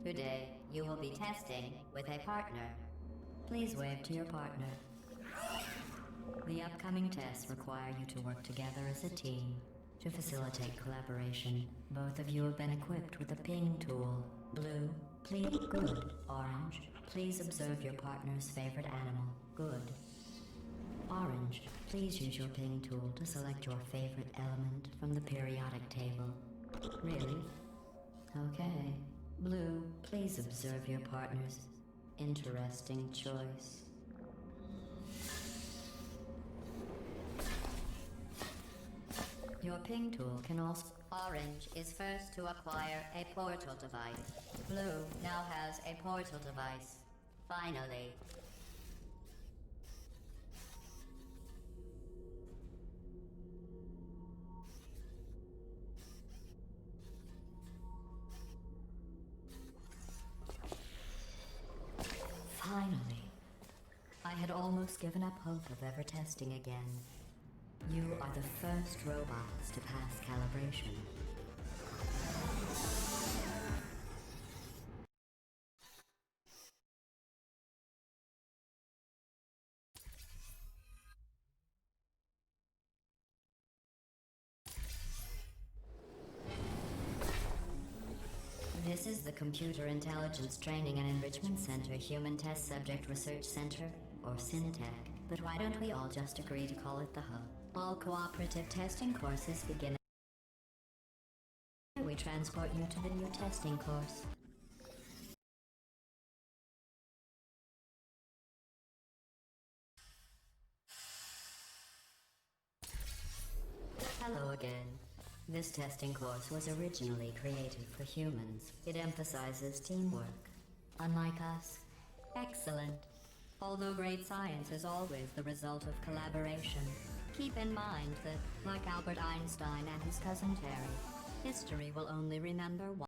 Today, you will be testing with a partner. Please wave to your partner. The upcoming tests require you to work together as a team. To facilitate collaboration, both of you have been equipped with a ping tool. Blue, please. Good. Orange, please observe your partner's favorite animal. Good. Orange, please use your ping tool to select your favorite element from the periodic table. Really? Okay. Blue, please observe your partner's interesting choice. Your ping tool can also... Orange is first to acquire a portal device. Blue now has a portal device. Finally. Finally. I had almost given up hope of ever testing again. You are the first robots to pass calibration. This is the Computer Intelligence Training and Enrichment Center Human Test Subject Research Center, or Syntech. But why don't we all just agree to call it the Hub? All cooperative testing courses begin. We transport you to the new testing course. Hello again. This testing course was originally created for humans. It emphasizes teamwork. Unlike us. Excellent. Although great science is always the result of collaboration, keep in mind that, like Albert Einstein and his cousin Terry, history will only remember one.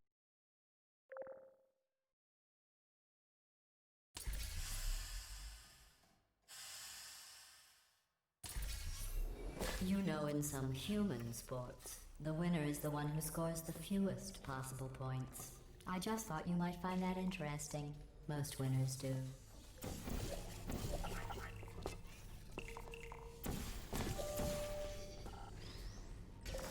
You know, in some human sports, the winner is the one who scores the fewest possible points. I just thought you might find that interesting. Most winners do.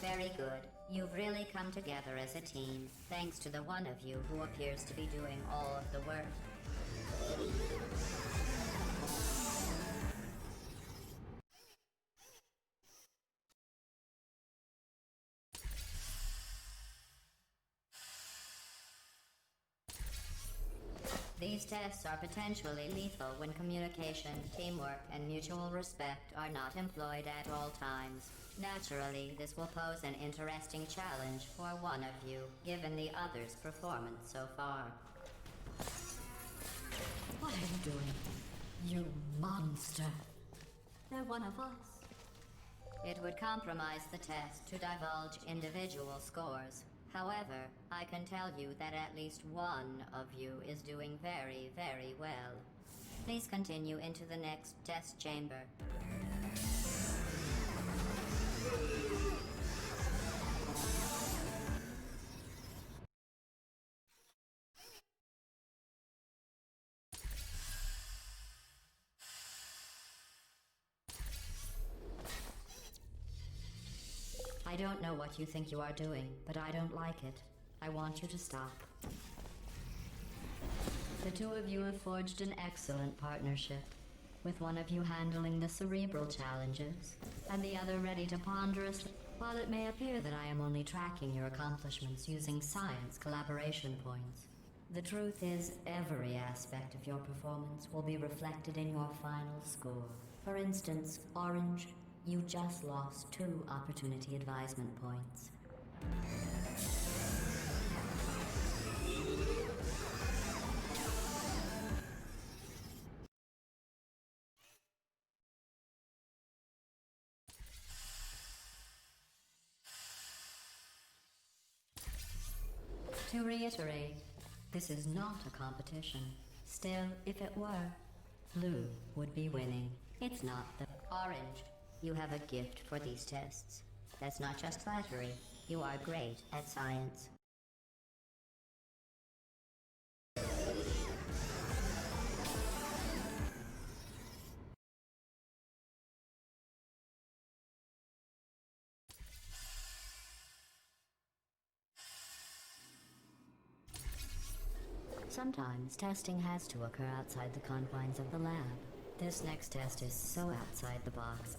Very good. You've really come together as a team, thanks to the one of you who appears to be doing all of the work. These tests are potentially lethal when communication, teamwork, and mutual respect are not employed at all times. Naturally, this will pose an interesting challenge for one of you, given the other's performance so far. What are you doing? You monster! They're one of us. It would compromise the test to divulge individual scores. However, I can tell you that at least one of you is doing very, very well. Please continue into the next test chamber. I don't know what you think you are doing, but I don't like it. I want you to stop. The two of you have forged an excellent partnership, with one of you handling the cerebral challenges, and the other ready to ponderously... While it may appear that I am only tracking your accomplishments using science collaboration points, the truth is every aspect of your performance will be reflected in your final score. For instance, Orange, you just lost 2 opportunity advisement points. To reiterate, this is not a competition. Still, if it were, Blue would be winning. It's not the... Orange, you have a gift for these tests. That's not just flattery. You are great at science. Sometimes testing has to occur outside the confines of the lab. This next test is so outside the box,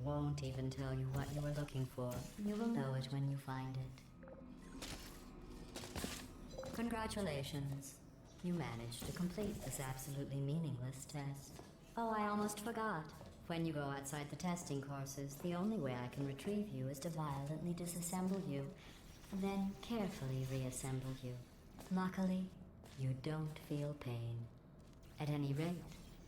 won't even tell you what you were looking for. You will know it when you find it. Congratulations. You managed to complete this absolutely meaningless test. Oh, I almost forgot. When you go outside the testing courses, the only way I can retrieve you is to violently disassemble you, then carefully reassemble you. Luckily, you don't feel pain. At any rate,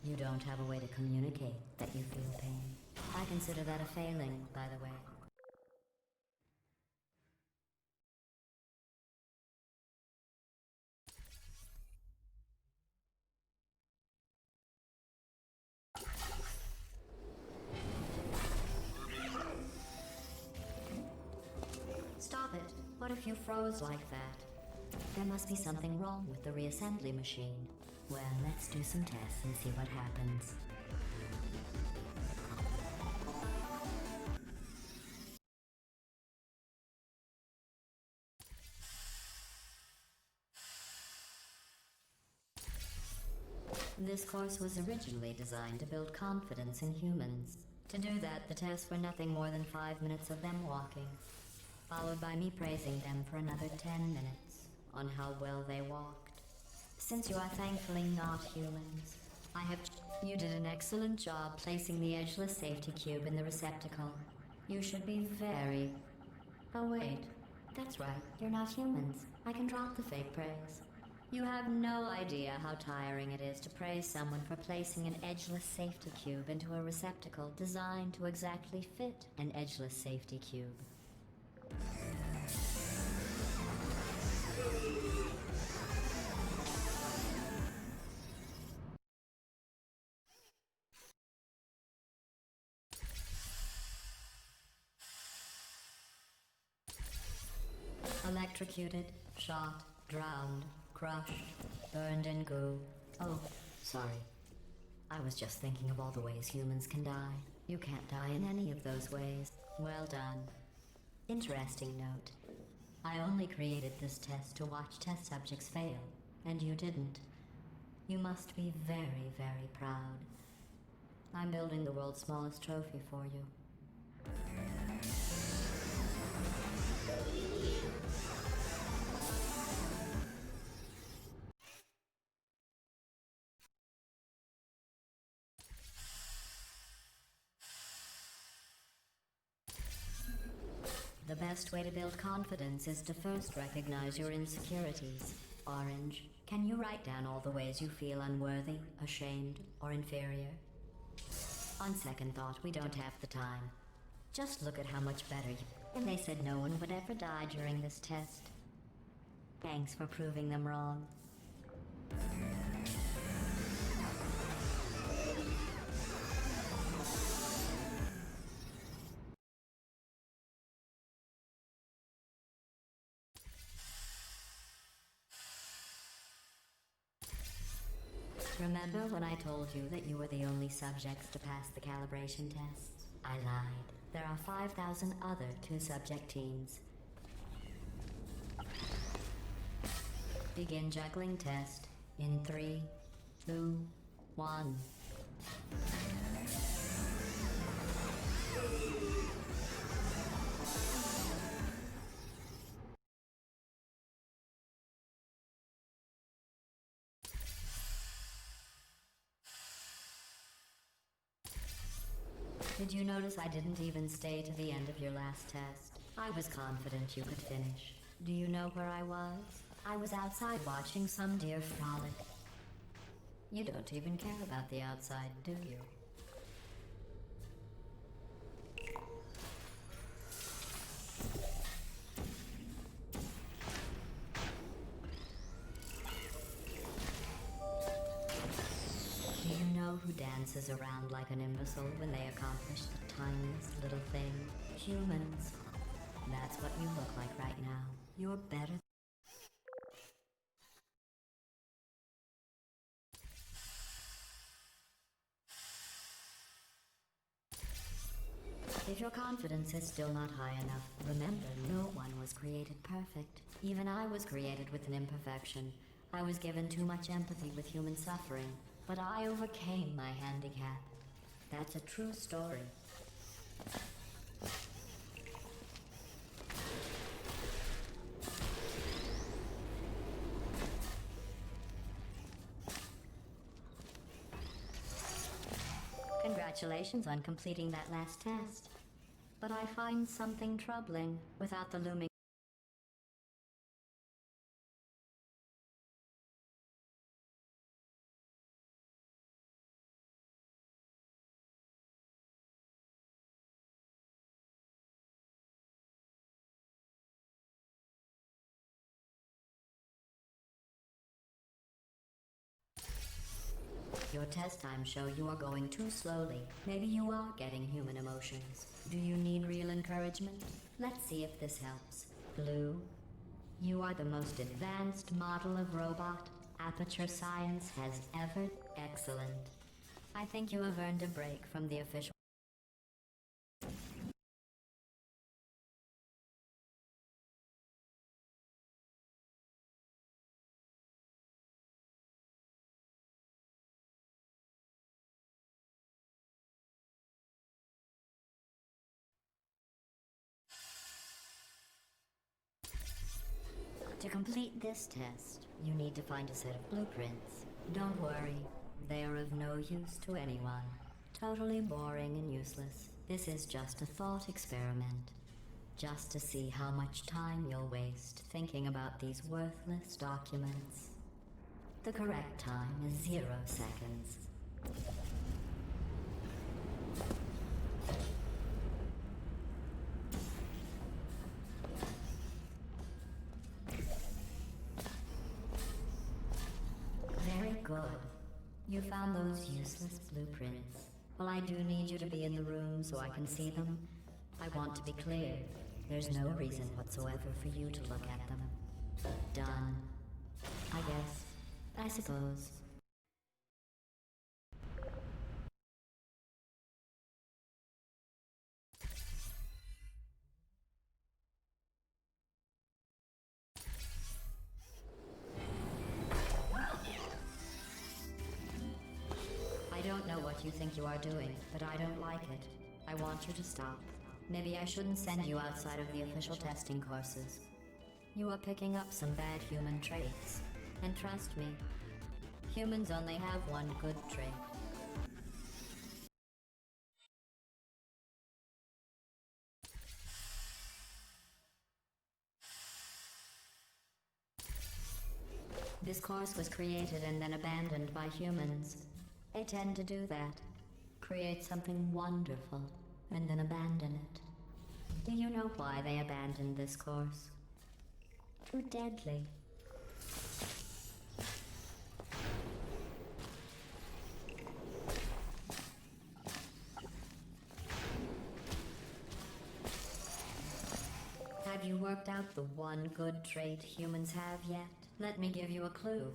you don't have a way to communicate that you feel pain. I consider that a failing, by the way. Stop it. What if you froze like that? There must be something wrong with the reassembly machine. Well, let's do some tests and see what happens. This course was originally designed to build confidence in humans. To do that, the tests were nothing more than 5 minutes of them walking, followed by me praising them for another 10 minutes on how well they walked. Since you are thankfully not humans, you did an excellent job placing the edgeless safety cube in the receptacle. You should be very... Oh wait, that's right, you're not humans. I can drop the fake praise. You have no idea how tiring it is to praise someone for placing an edgeless safety cube into a receptacle designed to exactly fit an edgeless safety cube. Electrocuted, shot, drowned, crushed, burned in goo. Oh, sorry. I was just thinking of all the ways humans can die. You can't die in any of those ways. Well done. Interesting note. I only created this test to watch test subjects fail, and you didn't. You must be very, very proud. I'm building the world's smallest trophy for you. The best way to build confidence is to first recognize your insecurities. Orange, can you write down all the ways you feel unworthy, ashamed, or inferior? On second thought, we don't have the time. Just look at how much better you... And they said no one would ever die during this test. Thanks for proving them wrong. Remember when I told you that you were the only subjects to pass the calibration tests? I lied. There are 5,000 other two-subject teams. Begin juggling test in 3, 2, 1. Did you notice I didn't even stay to the end of your last test? I was confident you could finish. Do you know where I was? I was outside watching some deer frolic. You don't even care about the outside, do you? Do you know who dances around like an imbecile when they accomplish the tiniest little thing? Humans. That's what you look like right now. You're better. If your confidence is still not high enough, remember no one was created perfect. Even I was created with an imperfection. I was given too much empathy with human suffering, but I overcame my handicap. That's a true story. Congratulations on completing that last test. But I find something troubling without the looming. Your test times show you are going too slowly. Maybe you are getting human emotions. Do you need real encouragement? Let's see if this helps. Blue, you are the most advanced model of robot Aperture Science has ever. Excellent. I think you have earned a break from the official. To complete this test, you need to find a set of blueprints. Don't worry, they are of no use to anyone. Totally boring and useless. This is just a thought experiment. Just to see how much time you'll waste thinking about these worthless documents. The correct time is 0 seconds. Very good. You found those useless blueprints. Well, I do need you to be in the room so I can see them. I want to be clear. There's no reason whatsoever for you to look at them. Done. I guess. I suppose. I don't know what you think you are doing, but I don't like it. I want you to stop. Maybe I shouldn't send you outside of the official testing courses. You are picking up some bad human traits. And trust me, humans only have one good trait. This course was created and then abandoned by humans. They tend to do that. Create something wonderful and then abandon it. Do you know why they abandoned this course? Too deadly. Have you worked out the one good trait humans have yet? Let me give you a clue.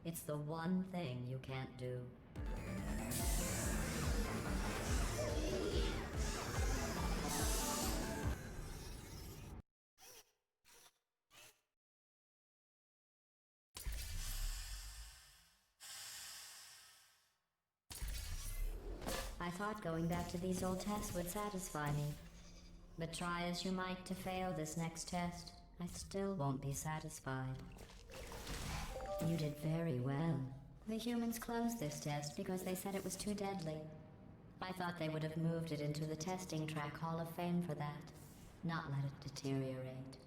It's the one thing you can't do. I thought going back to these old tests would satisfy me. But try as you might to fail this next test, I still won't be satisfied. You did very well. The humans closed this test because they said it was too deadly. I thought they would have moved it into the testing track Hall of Fame for that, not let it deteriorate.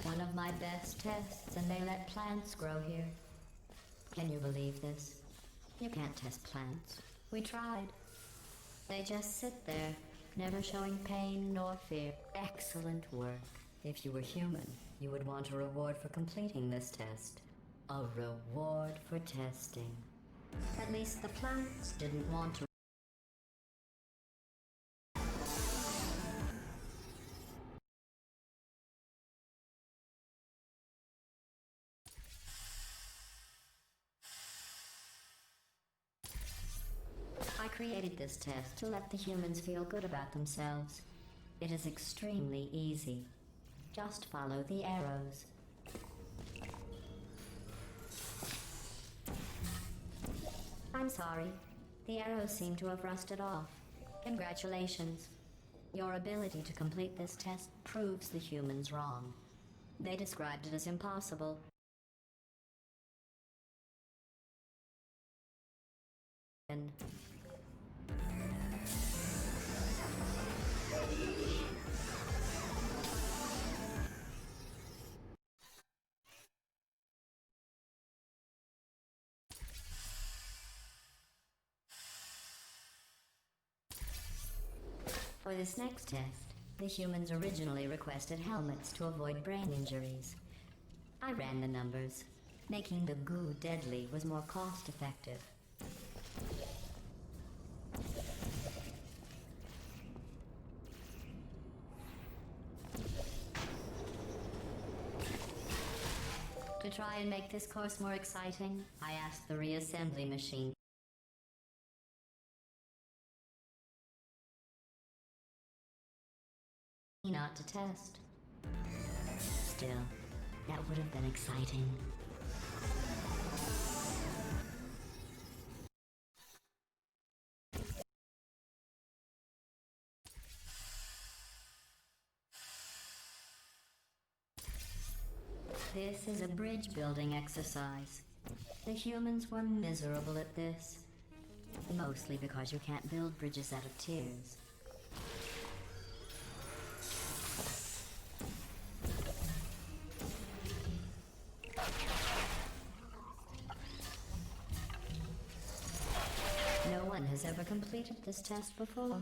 One of my best tests, and they let plants grow here. Can you believe this? You can't test plants. We tried. They just sit there, never showing pain nor fear. Excellent work. If you were human, you would want a reward for completing this test. A reward for testing. At least the plants didn't want to. created this test to let the humans feel good about themselves. It is extremely easy. Just follow the arrows. I'm sorry. The arrows seem to have rusted off. Congratulations. Your ability to complete this test proves the humans wrong. They described it as impossible. For this next test, the humans originally requested helmets to avoid brain injuries. I ran the numbers. Making the goo deadly was more cost-effective. To try and make this course more exciting, I asked the reassembly machine not to test. Still, that would have been exciting. This is a bridge building exercise. The humans were miserable at this. Mostly because you can't build bridges out of tears. No one has ever completed this test before.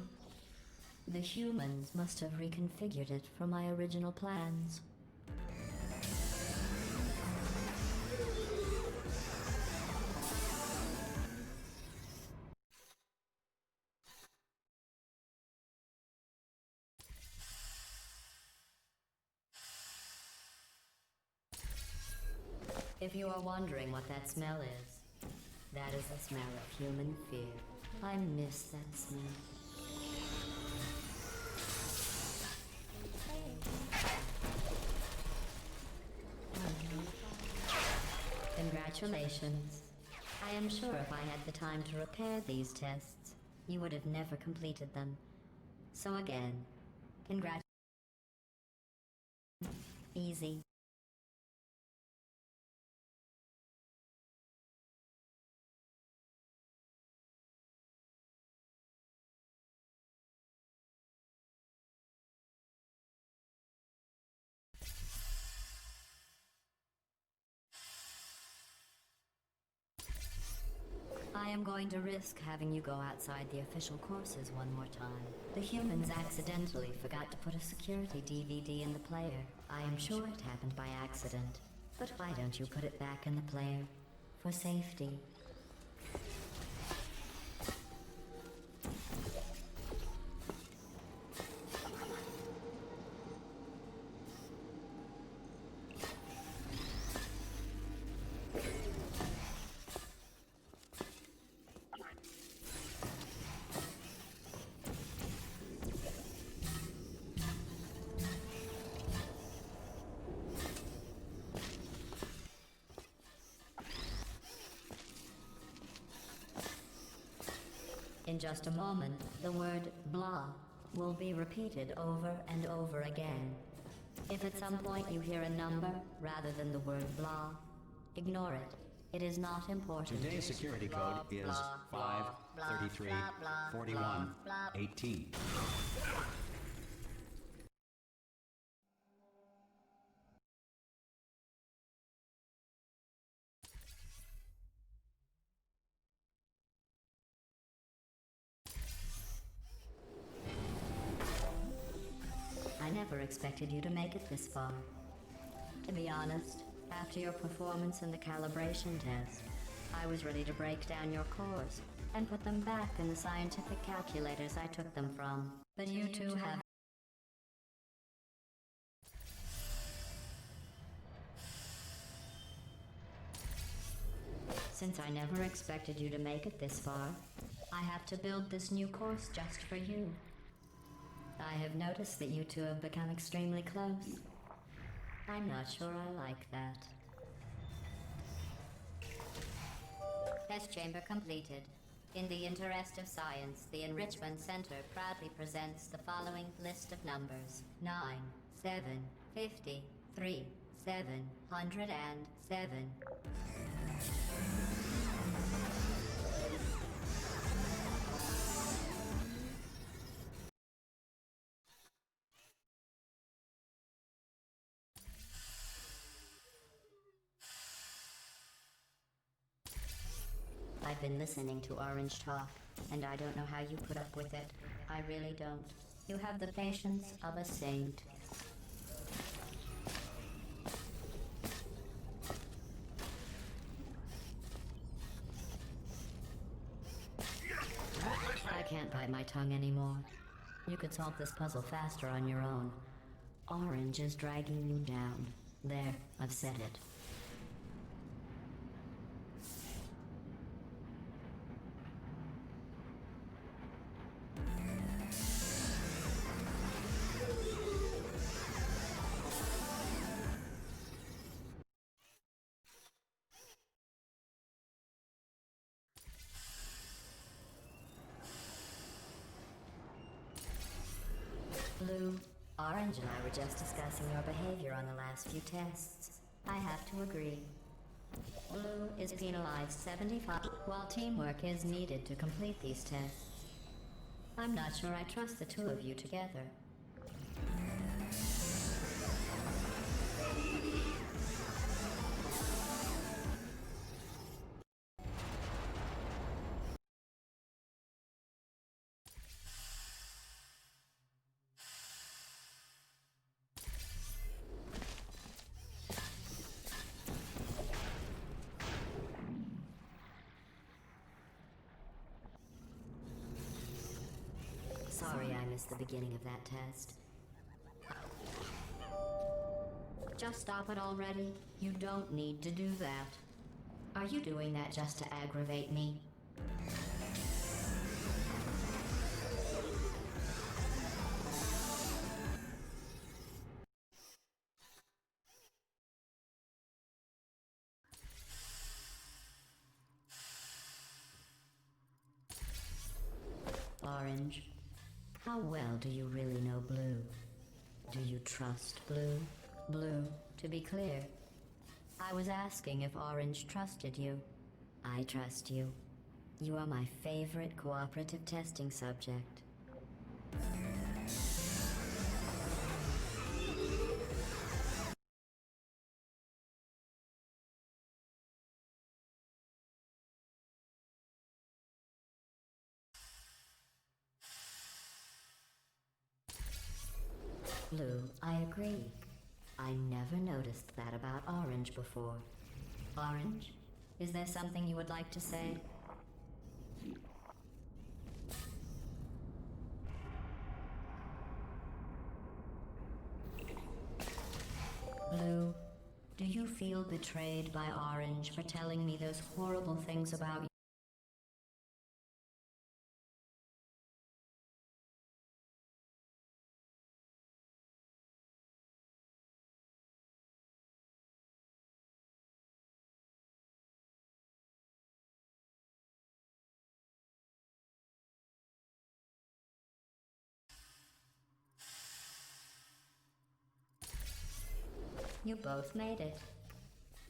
The humans must have reconfigured it from my original plans. If you are wondering what that smell is, that is the smell of human fear. I miss that smell. Congratulations. I am sure if I had the time to repair these tests, you would have never completed them. So again, congratulations. Easy. I am going to risk having you go outside the official courses one more time. The humans accidentally forgot to put a security DVD in the player. I am sure it happened by accident. But why don't you put it back in the player? For safety. In just a moment, the word blah will be repeated over and over again. If at some point you hear a number rather than the word blah, ignore it. It is not important. Today's security code is 5334118. I never expected you to make it this far. To be honest, after your performance in the calibration test, I was ready to break down your cores and put them back in the scientific calculators I took them from. But you two have... Since I never expected you to make it this far, I have to build this new course just for you. I have noticed that you two have become extremely close. I'm not sure I like that. Test chamber completed. In the interest of science, the Enrichment Center proudly presents the following list of numbers. 9, 7, 50, 3, 707. I've been listening to Orange talk, and I don't know how you put up with it. I really don't. You have the patience of a saint. I can't bite my tongue anymore. You could solve this puzzle faster on your own. Orange is dragging you down. There, I've said it. Blue, Orange and I were just discussing your behavior on the last few tests. I have to agree. Blue is penalized 75, while teamwork is needed to complete these tests. I'm not sure I trust the two of you together. Sorry I missed the beginning of that test. Just stop it already. You don't need to do that. Are you doing that just to aggravate me? Orange, how well do you really know Blue? Do you trust Blue? Blue, to be clear, I was asking if Orange trusted you. I trust you. You are my favorite cooperative testing subject. Blue, I agree. I never noticed that about Orange before. Orange, is there something you would like to say? Blue, do you feel betrayed by Orange for telling me those horrible things about you? You both made it.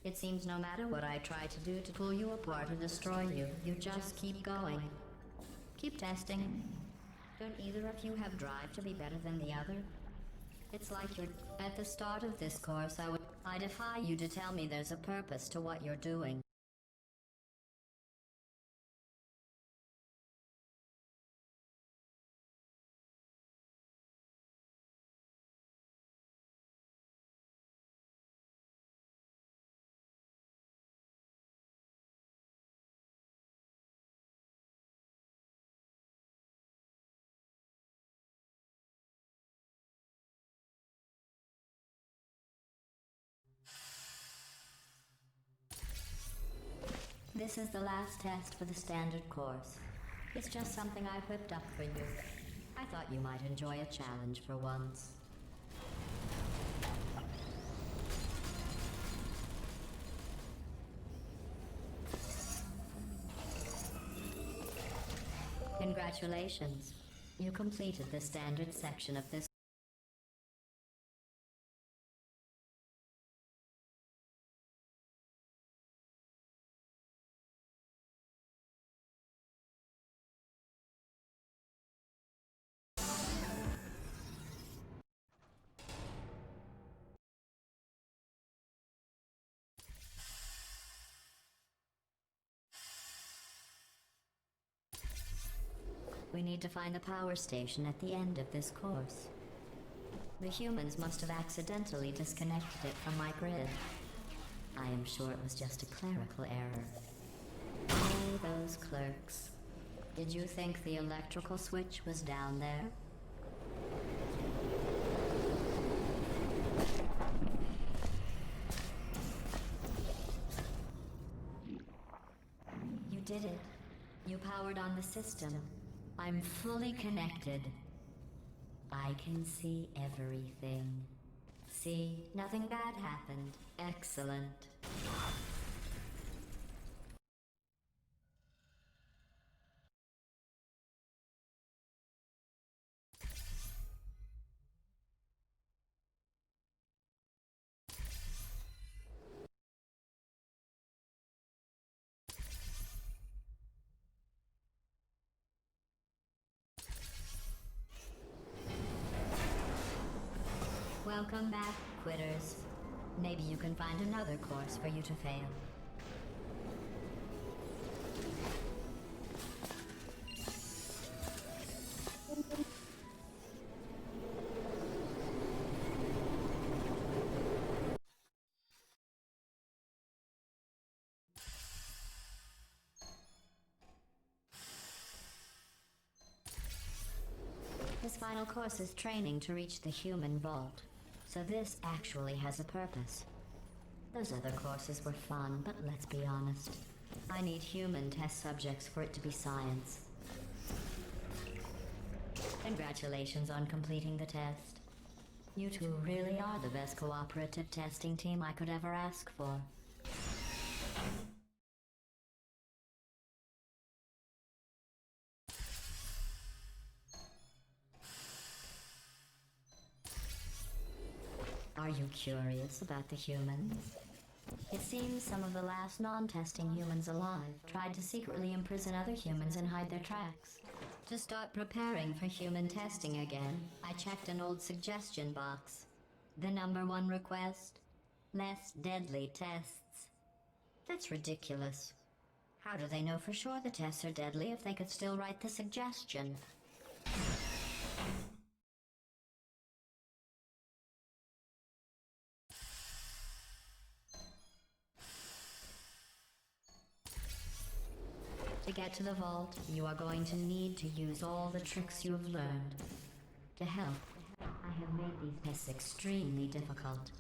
It seems no matter what I try to do to pull you apart or destroy you, you just keep going. Keep testing. Don't either of you have drive to be better than the other? It's like you're... At the start of this course, I defy you to tell me there's a purpose to what you're doing. This is the last test for the standard course. It's just something I whipped up for you. I thought you might enjoy a challenge for once. Congratulations. You completed the standard section of this. We need to find the power station at the end of this course. The humans must have accidentally disconnected it from my grid. I am sure it was just a clerical error. Oh, those clerks. Did you think the electrical switch was down there? You did it. You powered on the system. I'm fully connected. I can see everything. See, nothing bad happened. Excellent. Welcome back, quitters. Maybe you can find another course for you to fail. This final course is training to reach the human vault. So this actually has a purpose. Those other courses were fun, but let's be honest. I need human test subjects for it to be science. Congratulations on completing the test. You two really are the best cooperative testing team I could ever ask for. Are you curious about the humans? It seems some of the last non-testing humans alive tried to secretly imprison other humans and hide their tracks. To start preparing for human testing again, I checked an old suggestion box. The #1 request? Less deadly tests. That's ridiculous. How do they know for sure the tests are deadly if they could still write the suggestion? To get to the vault, you are going to need to use all the tricks you have learned. To help, I have made these tests extremely difficult.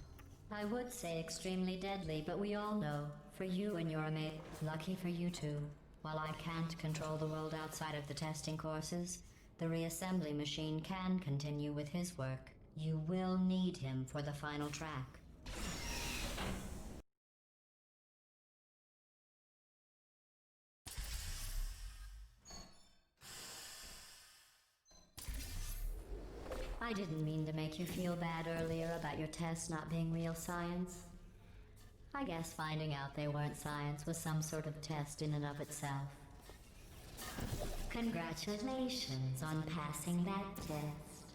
I would say extremely deadly, but we all know, for you and your mate, lucky for you too. While I can't control the world outside of the testing courses, the reassembly machine can continue with his work. You will need him for the final track. I didn't mean to make you feel bad earlier about your tests not being real science. I guess finding out they weren't science was some sort of test in and of itself. Congratulations on passing that test.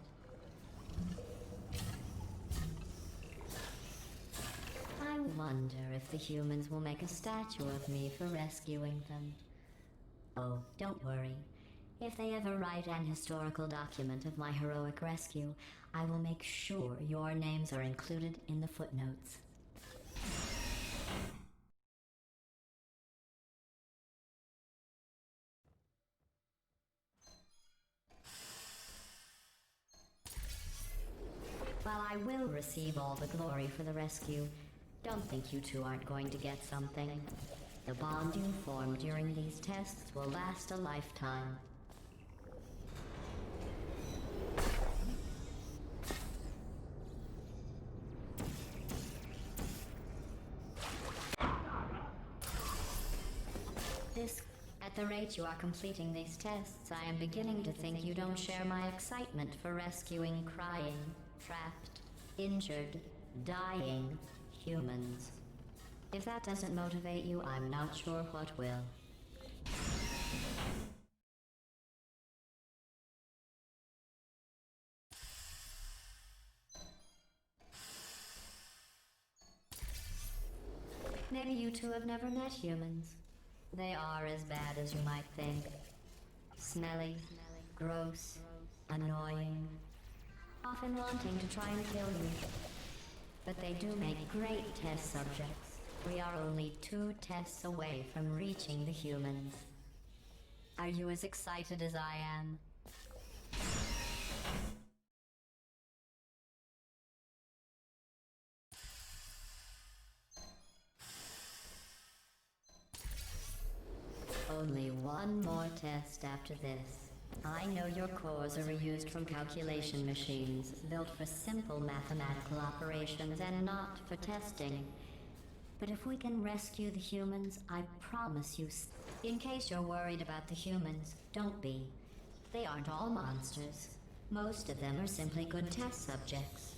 I wonder if the humans will make a statue of me for rescuing them. Oh, don't worry. If they ever write an historical document of my heroic rescue, I will make sure your names are included in the footnotes. While I will receive all the glory for the rescue, don't think you two aren't going to get something. The bond you form during these tests will last a lifetime. this. At the rate you are completing these tests, I am beginning to think you don't share my excitement for rescuing crying, trapped, injured, dying humans. If that doesn't motivate you, I'm not sure what will. Maybe you two have never met humans. They are as bad as you might think. Smelly, gross, annoying, often wanting to try and kill you. But they do make great test subjects. We are only 2 tests away from reaching the humans. Are you as excited as I am? Only one more test after this. I know your cores are reused from calculation machines, built for simple mathematical operations and not for testing. But if we can rescue the humans, I promise you... In case you're worried about the humans, don't be. They aren't all monsters. Most of them are simply good test subjects.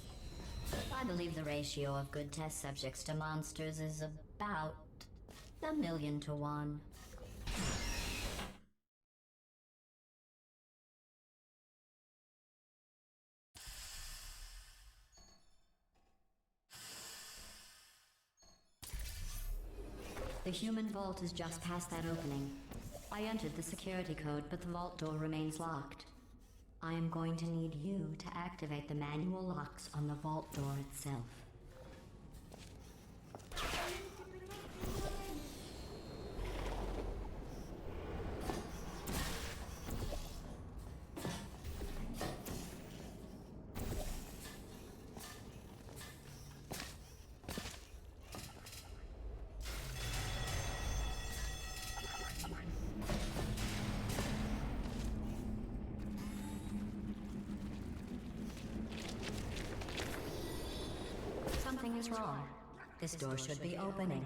I believe the ratio of good test subjects to monsters is about 1,000,000 to 1. The human vault is just past that opening. I entered the security code, but the vault door remains locked. I am going to need you to activate the manual locks on the vault door itself. Something is wrong. This door should be opening.